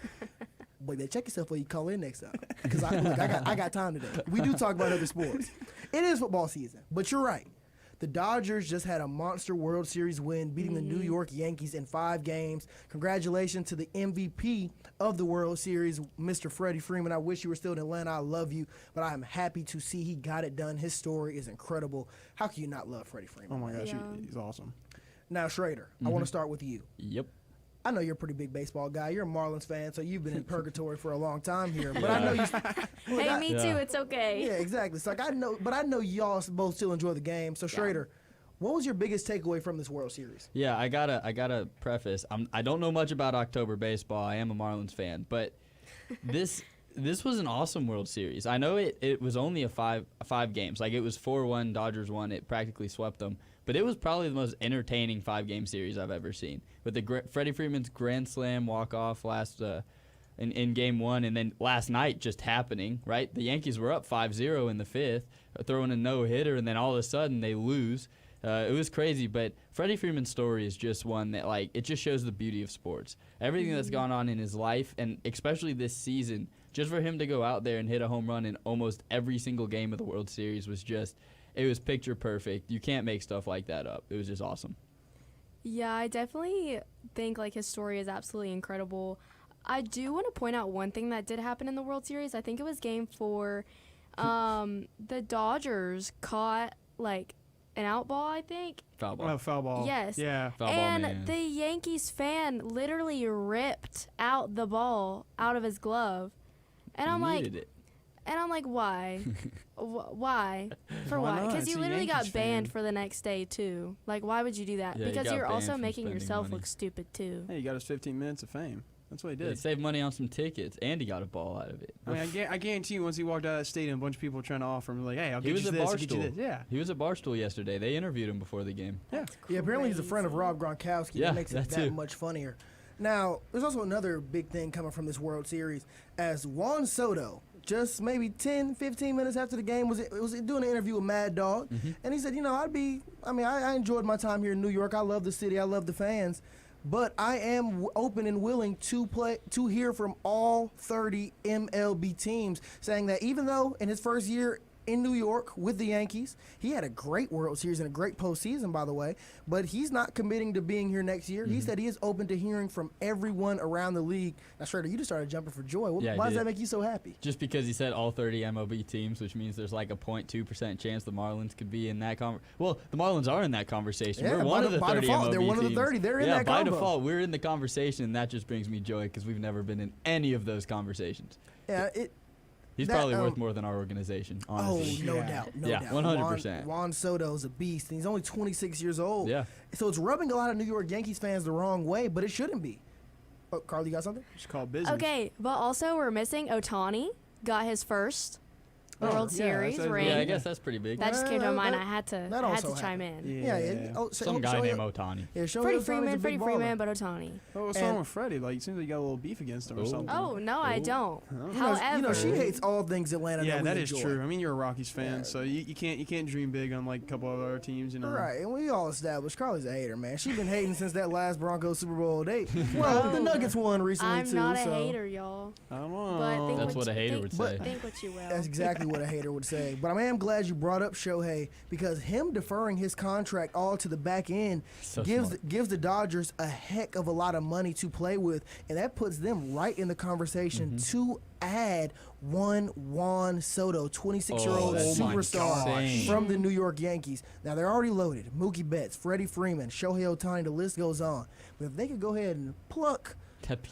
boy, they check yourself before you call in next time. Because I got time today. We do talk about other sports. It is football season, but you're right. The Dodgers just had a monster World Series win, beating the New York Yankees in 5 games. Congratulations to the MVP of the World Series, Mr. Freddie Freeman. I wish you were still in Atlanta. I love you, but I am happy to see he got it done. His story is incredible. How can you not love Freddie Freeman?
Oh, my gosh, he's awesome.
Now, Schrader, I want to start with you.
Yep.
I know you're a pretty big baseball guy. You're a Marlins fan, so you've been in purgatory for a long time here. But I know you.
Hey, me too. It's okay.
Yeah, exactly. So I know y'all both still enjoy the game. So Schrader, what was your biggest takeaway from this World Series?
Yeah, I gotta preface. I don't know much about October baseball. I am a Marlins fan, but this was an awesome World Series. I know it was only a five games. Like, it was 4-1. Dodgers won. It practically swept them. But it was probably the most entertaining 5-game series I've ever seen. With the Freddie Freeman's grand slam walk-off last in Game 1, and then last night just happening, right? The Yankees were up 5-0 in the 5th, throwing a no-hitter, and then all of a sudden they lose. It was crazy, but Freddie Freeman's story is just one that, like, it just shows the beauty of sports. Everything that's gone on in his life, and especially this season, just for him to go out there and hit a home run in almost every single game of the World Series was just... It was picture perfect. You can't make stuff like that up. It was just awesome.
Yeah, I definitely think like his story is absolutely incredible. I do want to point out one thing that did happen in the World Series. I think it was Game 4. The Dodgers caught like an out ball, I think.
Foul ball.
Oh, foul ball.
Yes.
Yeah.
Foul ball,
and
man.
the Yankees fan literally ripped out the ball out of his glove. And I'm like,
Needed it.
and I'm like, why? Why? For
Why
why?
not?
Because
It's
you
a
literally
Yankees
got banned
fan.
for the next day, too. Like, why would you do that?
Yeah, he
because
got
you're
banned
also
from
making
spending
yourself
money.
look stupid, too.
Hey, he got his 15 minutes of fame. That's what he
He
did.
saved money on some tickets, and he got a ball out of it.
I mean, I guarantee you, once he walked out of that stadium, a bunch of people were trying to offer him, like, hey, I'll
He
get
was
you
at
this, I'll get you this.
Barstool.
Yeah.
He was at Barstool yesterday. They interviewed him before the game.
Yeah.
Yeah, apparently he's a friend of Rob Gronkowski.
Yeah,
That makes it
that
that
too.
much funnier. Now, there's also another big thing coming from this World Series, as Juan Soto, just maybe 10, 15 minutes after the game, was doing an interview with Mad Dog, and he said, I enjoyed my time here in New York. I love the city. I love the fans. But I am open and willing to hear from all 30 MLB teams, saying that even though in his first year in New York with the Yankees, he had a great World Series and a great postseason, by the way, but he's not committing to being here next year. He said he is open to hearing from everyone around the league. Now, Schrader, you just started jumping for joy.
Yeah, I
Why does
did.
that make you so happy?
Just because he said all 30 MLB teams, which means there's like a 0.2% chance the Marlins could be in that Well, the Marlins are in that conversation.
Yeah,
We're one of the 30
default,
MLB
they're one of the
teams.
30. They're in
yeah,
that
by
combo.
default, we're in the conversation, and that just brings me joy because we've never been in any of those conversations.
Yeah,
He's probably worth more than our organization, honestly.
Oh, no doubt. No doubt.
100%.
Juan Soto's a beast, and he's only 26 years old.
Yeah.
So it's rubbing a lot of New York Yankees fans the wrong way, but it shouldn't be. Oh, Carly, you got something?
It's called business.
Okay, but also we're missing Ohtani. Got his first World Series ring.
Yeah, I guess that's pretty big.
That just came to my mind. I had to chime in.
Some guy named Ohtani.
Yeah,
Freddie Freeman, but Ohtani.
Oh, what's wrong with Freddie? Like, it seems like you got a little beef against him or something.
Oh, no, I don't. However,
you know, she hates all things Atlanta.
Yeah, that is
enjoy.
true. I mean, you're a Rockies fan, so you can't dream big on like a couple of other teams, you know.
Right, and we all established Carly's a hater, man. She's been hating since that last Broncos Super Bowl date. Well, the Nuggets won recently
I'm
too.
not a hater, y'all.
I don't know.
But
that's what a hater would say.
Think what you will.
That's exactly what a hater would say. But I am glad you brought up Shohei because him deferring his contract all to the back end gives the Dodgers a heck of a lot of money to play with, and that puts them right in the conversation to add one Juan Soto, 26-year-old superstar from the New York Yankees. Now, they're already loaded. Mookie Betts, Freddie Freeman, Shohei Ohtani, the list goes on. But if they could go ahead and pluck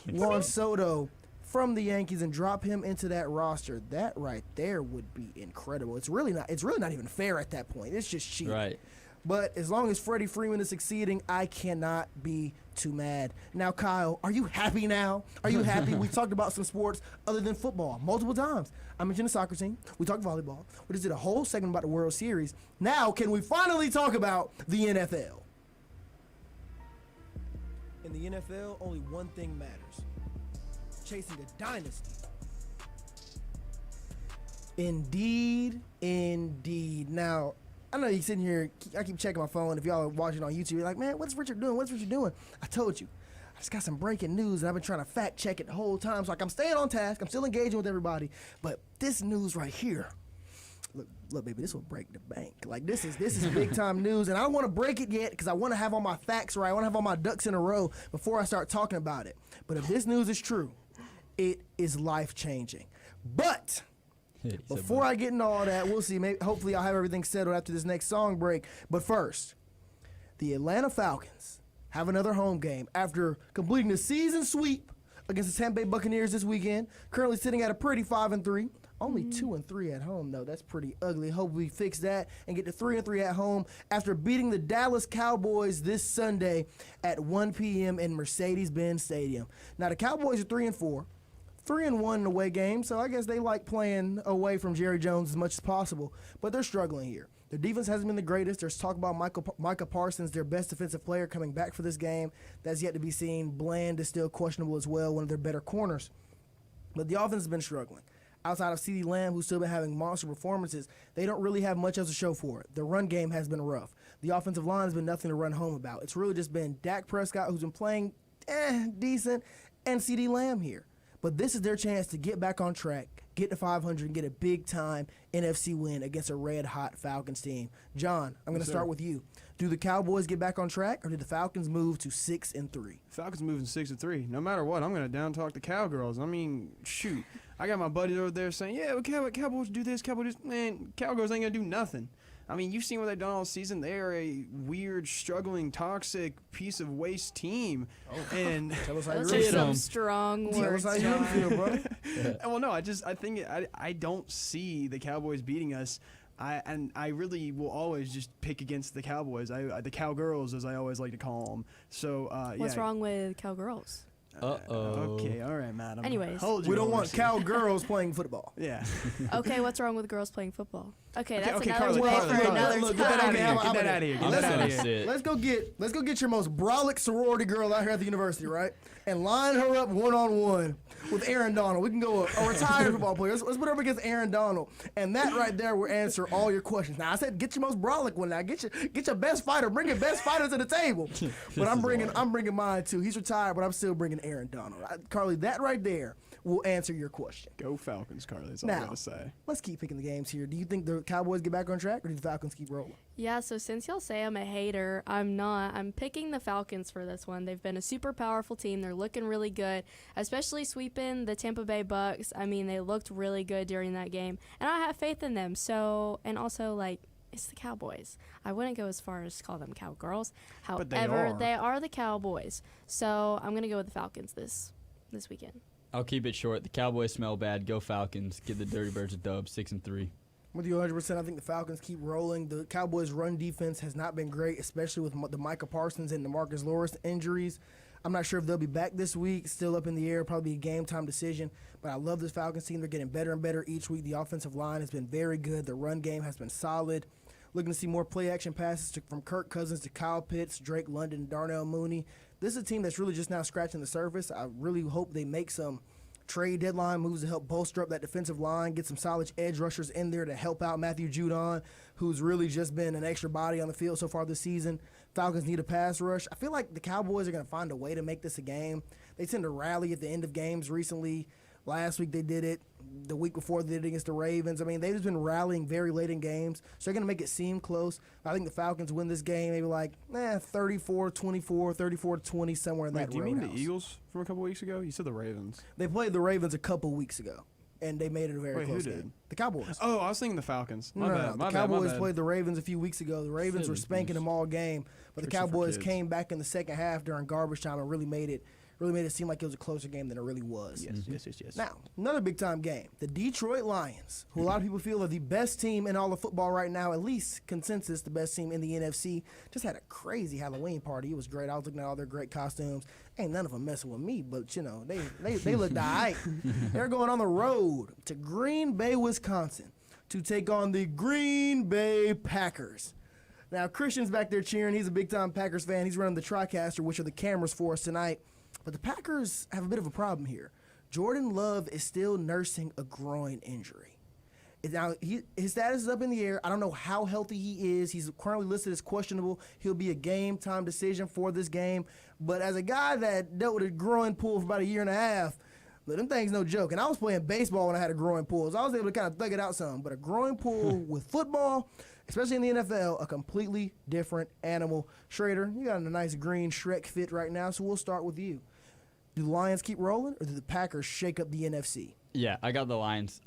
Juan Soto from the Yankees and drop him into that roster, that right there would be incredible. It's really not even fair at that point. It's just cheap.
Right.
But as long as Freddie Freeman is succeeding, I cannot be too mad. Now, Kyle, are you happy now? Are you happy? We talked about some sports other than football multiple times. I mentioned the soccer team. We talked volleyball. We just did a whole segment about the World Series. Now, can we finally talk about the NFL? In the NFL, only one thing matters. Chasing a dynasty. Indeed. Now, I know you're sitting here, I keep checking my phone. If y'all are watching on YouTube, you're like, man, what's Richard doing? I told you. I just got some breaking news, and I've been trying to fact check it the whole time. So, I'm staying on task. I'm still engaging with everybody. But this news right here, look, baby, this will break the bank. Like, this is big time news, and I don't want to break it yet because I want to have all my facts right. I want to have all my ducks in a row before I start talking about it. But if this news is true, it is life-changing. But before I get into all that, we'll see. Hopefully I'll have everything settled after this next song break. But first, the Atlanta Falcons have another home game after completing the season sweep against the Tampa Bay Buccaneers this weekend. Currently sitting at a pretty 5-3. Only 2-3 at home, though. That's pretty ugly. Hope we fix that and get to 3-3 at home after beating the Dallas Cowboys this Sunday at 1 p.m. in Mercedes-Benz Stadium. Now, the Cowboys are 3-4. 3-1 in away games, so I guess they like playing away from Jerry Jones as much as possible, but they're struggling here. Their defense hasn't been the greatest. There's talk about Micah Parsons, their best defensive player, coming back for this game. That's yet to be seen. Bland is still questionable as well, one of their better corners. But the offense has been struggling. Outside of CeeDee Lamb, who's still been having monster performances, they don't really have much else to show for it. The run game has been rough. The offensive line has been nothing to run home about. It's really just been Dak Prescott, who's been playing decent, and CeeDee Lamb here. But this is their chance to get back on track, get to 500, and get a big-time NFC win against a red-hot Falcons team. John, I'm going to start with you. Do the Cowboys get back on track, or did the Falcons move to 6-3?
Falcons moving 6-3. No matter what, I'm going to down-talk the Cowgirls. I mean, shoot. I got my buddies over there saying, yeah, Cowboys do this, Cowboys do this. Man, Cowgirls ain't going to do nothing. I mean, you've seen what they've done all season. They are a weird, struggling, toxic piece of waste team.
Oh,
and
tell us how you
Those are some strong words.
Tell us how you feel, bro.
Well, no, I think I don't see the Cowboys beating us. I really will always just pick against the Cowboys. The Cowgirls, as I always like to call them. So
what's wrong with Cowgirls?
Okay, all right, madam.
Anyways,
we don't want cowgirls playing football.
Yeah.
Okay, what's wrong with girls playing football? Okay, that's
okay,
another
Carly,
debate for another
look,
time.
Get that out of here. Get that out of here.
Let's go get your most brolic sorority girl out here at the university, right? And line her up one-on-one with Aaron Donald. We can go a retired football player. Let's put her up against Aaron Donald, and that right there will answer all your questions. Now I said get your most brolic one. Now get your best fighter. Bring your best fighter to the table. But I'm bringing mine too. He's retired, but I'm still bringing Aaron Donald. Carly, that right there will answer your question.
Go Falcons, Carly. That's all I gotta say.
Let's keep picking the games here. Do you think the Cowboys get back on track, or do the Falcons keep rolling?
Yeah, so since y'all say I'm a hater, I'm not. I'm picking the Falcons for this one. They've been a super powerful team. They're looking really good, especially sweeping the Tampa Bay Bucks. I mean, they looked really good during that game, and I have faith in them. So, and also, like, it's the Cowboys. I wouldn't go as far as call them Cowgirls. However, they are the Cowboys. So I'm going to go with the Falcons this weekend.
I'll keep it short. The Cowboys smell bad. Go Falcons. Give the Dirty Birds a dub, 6-3.
With you 100%, I think the Falcons keep rolling. The Cowboys' run defense has not been great, especially with the Micah Parsons and the Marcus Lawrence injuries. I'm not sure if they'll be back this week. Still up in the air. Probably a game time decision. But I love this Falcons team. They're getting better and better each week. The offensive line has been very good. The run game has been solid. Looking to see more play action passes from Kirk Cousins to Kyle Pitts, Drake London, Darnell Mooney. This is a team that's really just now scratching the surface. I really hope they make some trade deadline moves to help bolster up that defensive line, get some solid edge rushers in there to help out Matthew Judon, who's really just been an extra body on the field so far this season. Falcons need a pass rush. I feel like the Cowboys are going to find a way to make this a game. They tend to rally at the end of games recently. Last week they did it. The week before they did it against the Ravens. I mean, they've just been rallying very late in games, so they're going to make it seem close. I think the Falcons win this game maybe like 34-24, 34-20, somewhere in that
Wait, do you mean
roadhouse.
the Eagles from a couple weeks ago? You said the Ravens.
They played the Ravens a couple weeks ago, and they made it a very close
who did?
game. The Cowboys.
Oh, I was thinking the Falcons. My
No,
bad.
the Cowboys played the Ravens a few weeks ago. The Ravens were
Silly
spanking
goose.
them all game, but the
Tricks are for
Cowboys
kids.
came back in the second half during garbage time and really made it seem like it was a closer game than it really was.
Yes.
Now, another big-time game. The Detroit Lions, who a lot of people feel are the best team in all of football right now, at least consensus, the best team in the NFC, just had a crazy Halloween party. It was great. I was looking at all their great costumes. Ain't none of them messing with me, but, you know, they looked all right. They're going on the road to Green Bay, Wisconsin, to take on the Green Bay Packers. Now, Christian's back there cheering. He's a big-time Packers fan. He's running the TriCaster, which are the cameras for us tonight. But the Packers have a bit of a problem here. Jordan Love is still nursing a groin injury. Now, his status is up in the air. I don't know how healthy he is. He's currently listed as questionable. He'll be a game-time decision for this game. But as a guy that dealt with a groin pull for about a year and a half, look, them things no joke. And I was playing baseball when I had a groin pull, so I was able to kind of thug it out some. But a groin pull with football, especially in the NFL, a completely different animal. Schrader, you got a nice green Shrek fit right now, so we'll start with you. Do the Lions keep rolling, or do the Packers shake up the NFC?
Yeah, I got the Lions.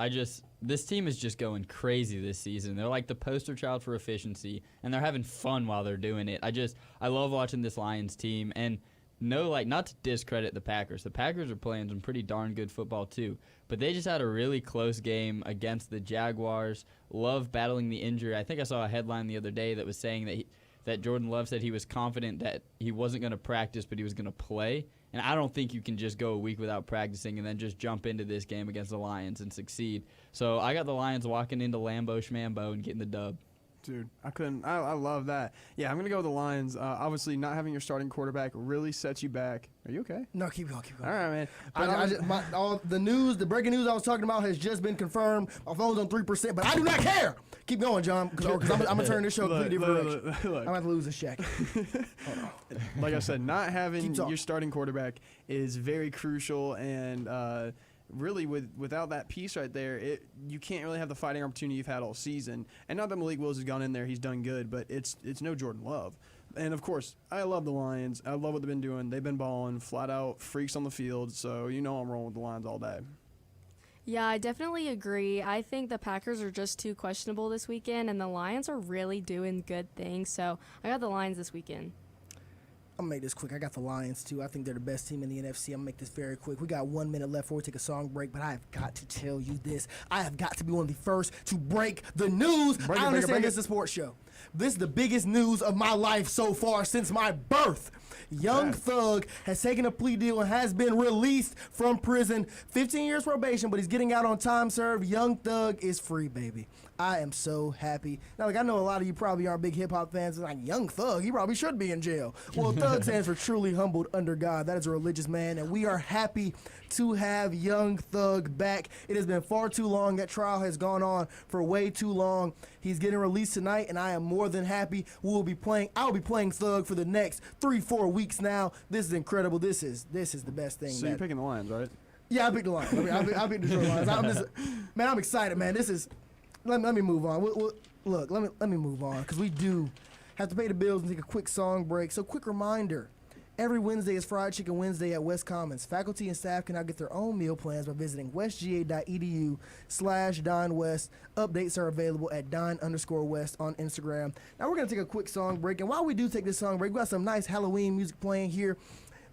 This team is just going crazy this season. They're like the poster child for efficiency, and they're having fun while they're doing it. I love watching this Lions team, and not to discredit the Packers. The Packers are playing some pretty darn good football too, but they just had a really close game against the Jaguars. Love battling the injury. I think I saw a headline the other day that was saying that Jordan Love said he was confident that he wasn't going to practice, but he was going to play. And I don't think you can just go a week without practicing and then just jump into this game against the Lions and succeed. So I got the Lions walking into Lambeau Schmambo and getting the dub.
Dude, I love that. Yeah, I'm going to go with the Lions. Obviously, not having your starting quarterback really sets you back. Are you okay?
No, keep going.
All right, man.
The breaking news I was talking about has just been confirmed. My phone's on 3%, but I do not care. Keep going, John, because I'm going to turn this show completely different direction. I'm going to lose a shack. Hold on.
Like I said, not having your starting quarterback is very crucial, and really without that piece right there, you can't really have the fighting opportunity you've had all season. And not that Malik Willis has gone in there, he's done good, but it's no Jordan Love. And, of course, I love the Lions. I love what they've been doing. They've been balling, flat-out freaks on the field, so I'm rolling with the Lions all day.
Yeah, I definitely agree. I think the Packers are just too questionable this weekend, and the Lions are really doing good things. So I got the Lions this weekend.
I'm going to make this quick. I got the Lions, too. I think they're the best team in the NFC. I'm going to make this very quick. We got 1 minute left before we take a song break, but I have got to tell you this. I have got to be one of the first to break the news. I understand this is a sports show. This is the biggest news of my life so far since my birth. Young Thug has taken a plea deal and has been released from prison. 15 years probation, but he's getting out on time served. Young Thug is free, baby. I am so happy. Now, I know a lot of you probably aren't big hip-hop fans. Like, Young Thug, he probably should be in jail. Well, Thug stands for truly humbled under God. That is a religious man, and we are happy to have Young Thug back. It has been far too long. That trial has gone on for way too long. He's getting released tonight, and I am more than happy. I'll be playing Thug for the next 3-4 weeks now. This is incredible. This is the best thing.
So you're picking the Lions, right?
Yeah, I picked the Lions. I picked the Detroit Lions. I'm excited, man. This is. Let me move on. Look, let me move on because we do have to pay the bills and take a quick song break. So, quick reminder: every Wednesday is Fried Chicken Wednesday at West Commons. Faculty and staff can now get their own meal plans by visiting westga.edu/DineWest. Updates are available at Dine_West on Instagram. Now we're gonna take a quick song break, and while we do take this song break, we got some nice Halloween music playing here.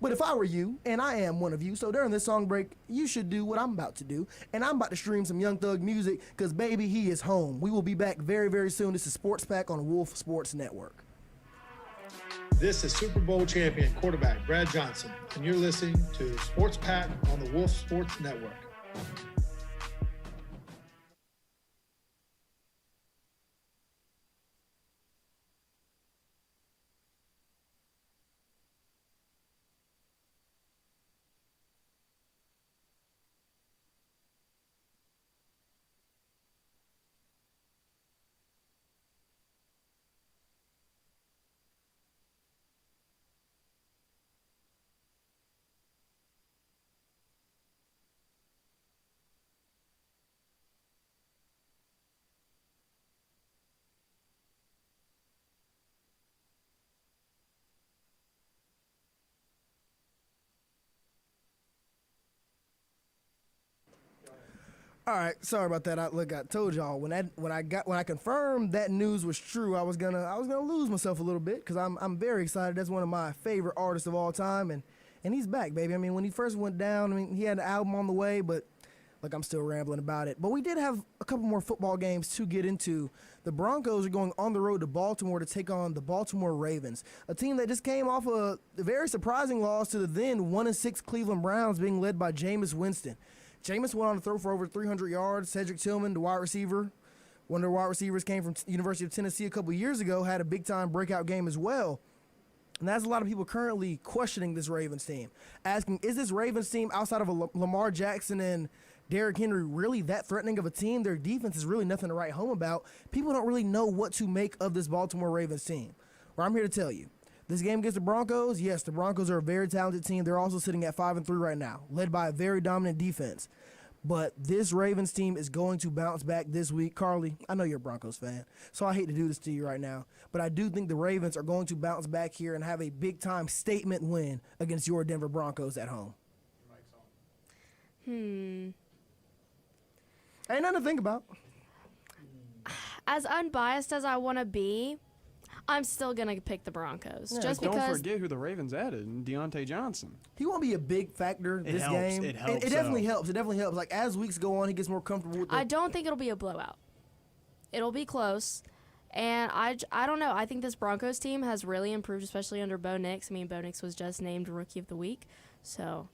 But if I were you, and I am one of you, so during this song break, you should do what I'm about to do. And I'm about to stream some Young Thug music, because, baby, he is home. We will be back very, very soon. This is Sports Pack on Wolf Sports Network.
This is Super Bowl champion quarterback Brad Johnson, and you're listening to Sports Pack on the Wolf Sports Network.
All right, sorry about that. I told y'all when I confirmed that news was true, I was gonna lose myself a little bit because I'm very excited. That's one of my favorite artists of all time, and he's back, baby. I mean, when he first went down, I mean, he had an album on the way, but look, I'm still rambling about it. But we did have a couple more football games to get into. The Broncos are going on the road to Baltimore to take on the Baltimore Ravens, a team that just came off a very surprising loss to the then 1-6 Cleveland Browns, being led by Jameis Winston. Jameis went on to throw for over 300 yards. Cedric Tillman, the wide receiver, one of the wide receivers, came from University of Tennessee a couple years ago, had a big-time breakout game as well. And that's a lot of people currently questioning this Ravens team, asking, is this Ravens team outside of Lamar Jackson and Derrick Henry really that threatening of a team? Their defense is really nothing to write home about. People don't really know what to make of this Baltimore Ravens team. Well, I'm here to tell you. This game against the Broncos, yes, the Broncos are a very talented team. They're also sitting at 5-3 right now, led by a very dominant defense. But this Ravens team is going to bounce back this week. Carly, I know you're a Broncos fan, so I hate to do this to you right now, but I do think the Ravens are going to bounce back here and have a big-time statement win against your Denver Broncos at home. Ain't nothing to think about.
As unbiased as I want to be, I'm still going to pick the Broncos.
Yeah,
just
don't
because
forget who the Ravens added, Deontay Johnson.
He won't be a big factor this game.
It helps.
It definitely helps. It definitely helps. Like, as weeks go on, he gets more comfortable with
I don't think it'll be a blowout. It'll be close. And I don't know. I think this Broncos team has really improved, especially under Bo Nix. I mean, Bo Nix was just named Rookie of the Week. So,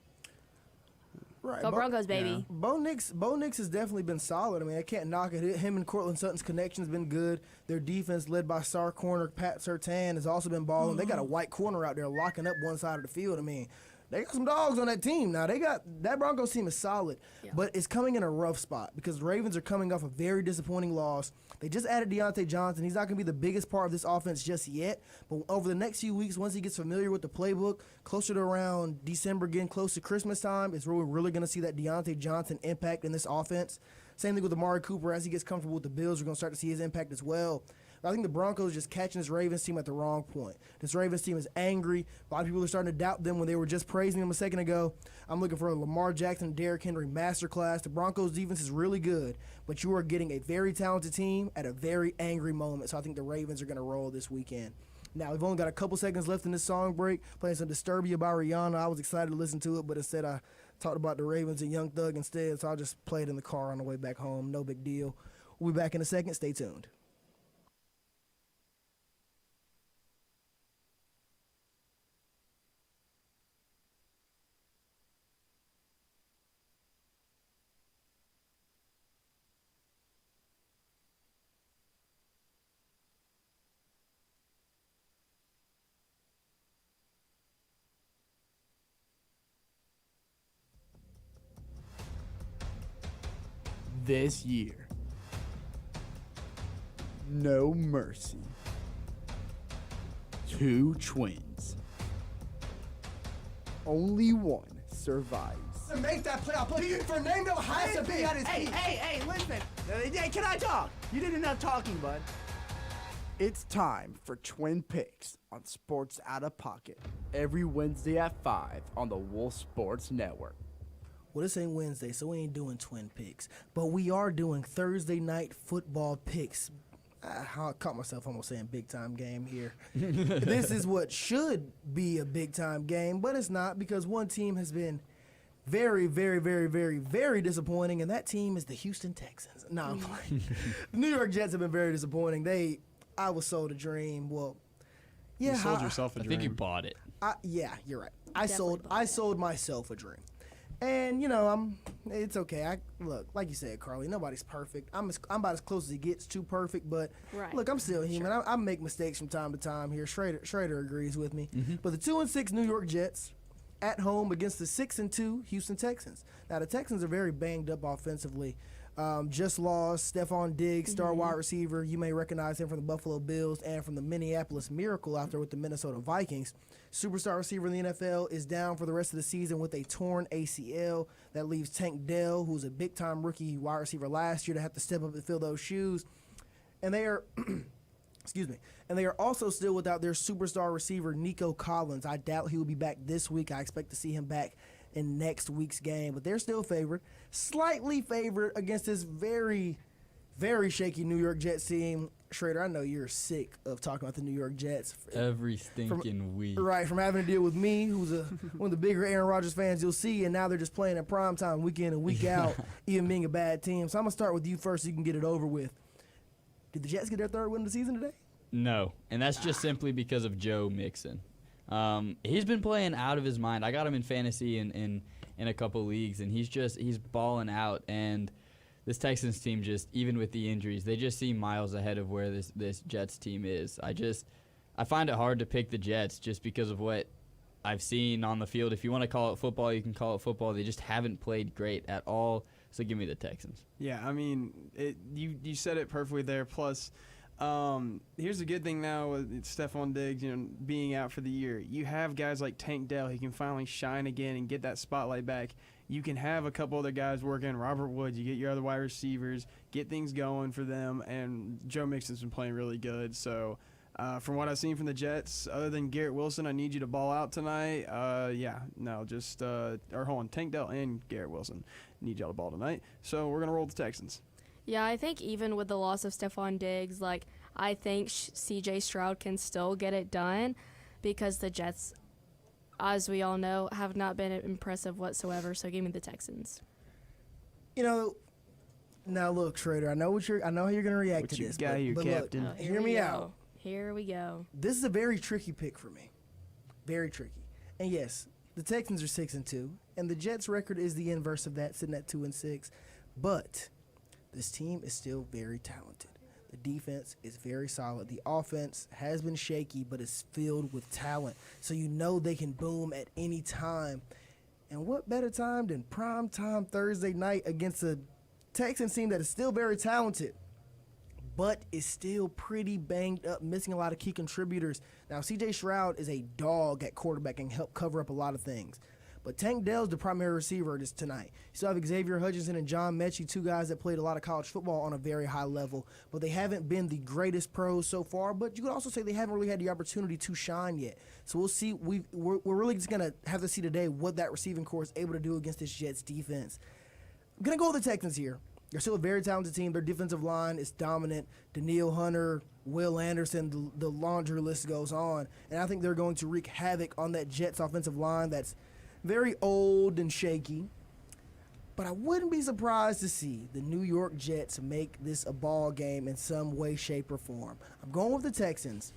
right.
Go Broncos, baby.
Yeah. Bo Nix has definitely been solid. I mean, I can't knock it. Him and Cortland Sutton's connection has been good. Their defense, led by star corner Pat Surtain, has also been balling. They got a white corner out there locking up one side of the field. I mean, they got some dogs on that team now. That Broncos team is solid, but it's coming in a rough spot because the Ravens are coming off a very disappointing loss. They just added Deontay Johnson. He's not going to be the biggest part of this offense just yet, but over the next few weeks, once he gets familiar with the playbook, closer to around December, getting close to Christmas time, is where we're really going to see that Deontay Johnson impact in this offense. Same thing with Amari Cooper. As he gets comfortable with the Bills, we're going to start to see his impact as well. I think the Broncos just catching this Ravens team at the wrong point. This Ravens team is angry. A lot of people are starting to doubt them when they were just praising them a second ago. I'm looking for a Lamar Jackson, Derrick Henry masterclass. The Broncos defense is really good, but you are getting a very talented team at a very angry moment. So I think the Ravens are going to roll this weekend. Now, we've only got a couple seconds left in this song break. Playing some Disturbia by Rihanna. I was excited to listen to it, but instead I talked about the Ravens and Young Thug instead, so I'll just play it in the car on the way back home. No big deal. We'll be back in a second. Stay tuned.
This year, no mercy. 2 twins. Only one survives.
To make that play, Fernando has to be on his feet. Hey, listen. Hey, can I talk? You did enough talking, bud.
It's time for Twin Picks on Sports Out of Pocket. Every Wednesday at 5 on the Wolf Sports Network.
Well, this ain't Wednesday, so we ain't doing twin picks. But we are doing Thursday night football picks. I caught myself almost saying big-time game here. This is what should be a big-time game, but it's not because one team has been very, very, very, very, very disappointing, and that team is the Houston Texans. No, I'm playing. The New York Jets have been very disappointing. I was sold a dream. Well, Yeah,
you sold yourself a dream.
I think you bought it.
Yeah, you're right.
Definitely
I sold myself a dream. And it's okay. Look, like you said, Carly, nobody's perfect. I'm about as close as it gets to perfect, but
Right.
look, I'm still human. I make mistakes from time to time here. Schrader agrees with me.
Mm-hmm.
But the 2-6 New York Jets at home against the 6-2 Houston Texans. Now the Texans are very banged up offensively. Just lost Stephon Diggs, star wide receiver. You may recognize him from the Buffalo Bills and from the Minneapolis Miracle out there with the Minnesota Vikings. Superstar receiver in the NFL is down for the rest of the season with a torn ACL. That leaves Tank Dell, who's a big-time rookie wide receiver last year, to have to step up and fill those shoes. And they are, excuse me, and they are also still without their superstar receiver, Nico Collins. I doubt he will be back this week. I expect to see him back in next week's game, but they're still favored, slightly favored against this very, very shaky New York Jets team. Schrader, I know you're sick of talking about the New York Jets.
Every stinking week.
Right, from having to deal with me, who's one of the bigger Aaron Rodgers fans you'll see, and now they're just playing at primetime week in and week out, even being a bad team. So I'm going to start with you first so you can get it over with. Did the Jets get their third win of the season today?
No, and that's just simply because of Joe Mixon. He's been playing out of his mind. I got him in fantasy in a couple leagues, and he's balling out. And this Texans team, just even with the injuries, they just seem miles ahead of where this Jets team is. I find it hard to pick the Jets just because of what I've seen on the field. If you want to call it football, you can call it football. They just haven't played great at all. So give me the Texans.
Yeah, I mean, you said it perfectly there. Plus, here's the good thing now with Stephon Diggs, being out for the year. You have guys like Tank Dell. He can finally shine again and get that spotlight back. You can have a couple other guys working. Robert Woods, you get your other wide receivers, get things going for them. And Joe Mixon's been playing really good. So, from what I've seen from the Jets, other than Garrett Wilson, I need you to ball out tonight. Tank Dell and Garrett Wilson need y'all to ball tonight. So we're going to roll the Texans.
Yeah, I think even with the loss of Stephon Diggs, I think C.J. Stroud can still get it done because the Jets, as we all know, have not been impressive whatsoever. So give me the Texans.
Now look, Schrader, I know how you're going to react to this.
But Captain.
Look, hear me out.
Here we go.
This is a very tricky pick for me. Very tricky. And yes, the Texans are 6-2, and the Jets' record is the inverse of that, sitting at 2-6. But this team is still very talented. The defense is very solid. The offense has been shaky, but it's filled with talent. So you know they can boom at any time. And what better time than prime time Thursday night against a Texans team that is still very talented, but is still pretty banged up, missing a lot of key contributors. Now, C.J. Stroud is a dog at quarterback and help cover up a lot of things. But Tank Dell's the primary receiver tonight. You still have Xavier Hutchinson and John Mechie, two guys that played a lot of college football on a very high level, but they haven't been the greatest pros so far, but you could also say they haven't really had the opportunity to shine yet. So we'll see. We're really just going to have to see today what that receiving core is able to do against this Jets defense. I'm going to go with the Texans here. They're still a very talented team. Their defensive line is dominant. Danielle Hunter, Will Anderson, the laundry list goes on. And I think they're going to wreak havoc on that Jets offensive line that's very old and shaky. But I wouldn't be surprised to see the New York Jets make this a ball game in some way, shape, or form. I'm going with the Texans,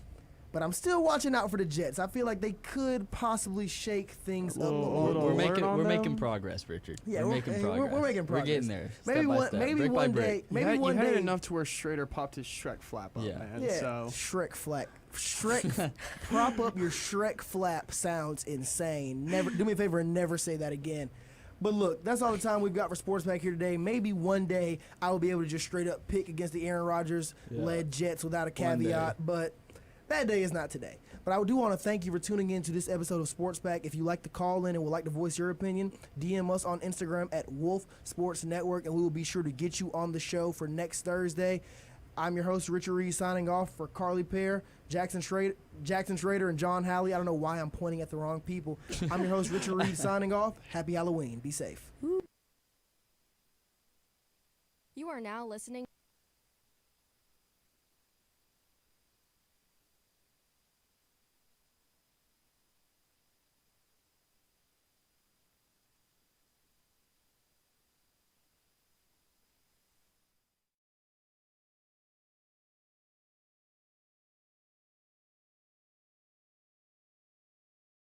but I'm still watching out for the Jets. I feel like they could possibly shake things up a little.
We're making progress, Richard.
Yeah,
we're making progress.
We're making progress.
We're getting there.
Maybe one day. Maybe one day.
You had enough to where Schrader popped his Shrek flap up, man.
Yeah,
So.
Shrek flap. Shrek, prop up your Shrek flap sounds insane. Never do me a favor and never say that again. But look, that's all the time we've got for Sports Pack here today. Maybe one day I will be able to just straight up pick against the Aaron Rodgers led Jets without a caveat, but that day is not today. But I do want to thank you for tuning in to this episode of Sports Pack. If you like to call in and would like to voice your opinion, DM us on Instagram at Wolf Sports Network, and we will be sure to get you on the show for next Thursday. I'm your host, Richard Reed, signing off for Carly Pear, Jackson Schrader, and John Halley. I don't know why I'm pointing at the wrong people. I'm your host, Richard Reed, signing off. Happy Halloween. Be safe.
You are now listening